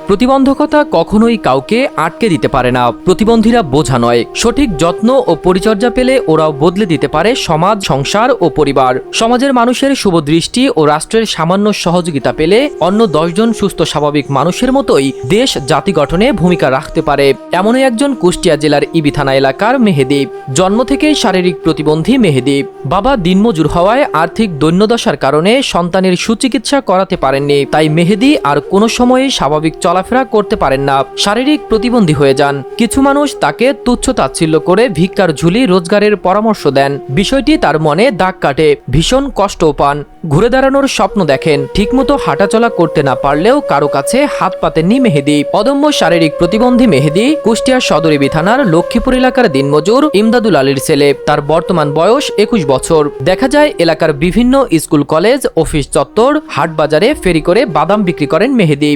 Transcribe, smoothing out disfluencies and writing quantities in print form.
প্রতিবন্ধকতা কখনোই কাউকে আটকে দিতে পারে না। প্রতিবন্ধীরা বোঝা নয়, সঠিক যত্ন ও পরিচর্যা পেলে ওরাও বদলে দিতে পারে সমাজ, সংসার ও পরিবার। সমাজের মানুষের শুভ দৃষ্টি ও রাষ্ট্রের সামান্য সহযোগিতা পেলে অন্য 10 জন সুস্থ স্বাভাবিক মানুষের মতোই দেশ জাতি গঠনে ভূমিকা রাখতে পারে। এমনই একজন কুষ্টিয়া জেলার ইবি থানা এলাকার মেহেদী। জন্ম থেকেই শারীরিক প্রতিবন্ধী মেহেদী। বাবা দিনমজুর হওয়ায় আর্থিক দৈন্যদশার কারণে সন্তানের সুচিকিৎসা করাতে পারেননি। তাই মেহেদী আর কোনো সময়ে স্বাভাবিক চলাফেরা করতে পারেন না, শারীরিক প্রতিবন্ধী হয়ে যান। কিছু মানুষ তাকে তুচ্ছ তাচ্ছিল্য করে ভিক্ষার ঝুলি রোজগারের পরামর্শ দেন। বিষয়টি তার মনে দাগ কাটে, ভীষণ কষ্টও পান। ঘুরে দাঁড়ানোর স্বপ্ন দেখেন। ঠিকমতো হাঁটাচলা করতে না পারলেও কারো কাছে হাত পাতেননি মেহেদী। অদম্য শারীরিক প্রতিবন্ধী মেহেদী কুষ্টিয়া সদর ইবি থানার লক্ষ্মীপুর এলাকার দিনমজুর ইমদাদুল আলীর ছেলে। তার বর্তমান বয়স 21 বছর। দেখা যায় এলাকার বিভিন্ন স্কুল, কলেজ, অফিস চত্বর, হাট বাজারে ফেরি করে বাদাম বিক্রি করেন মেহেদী।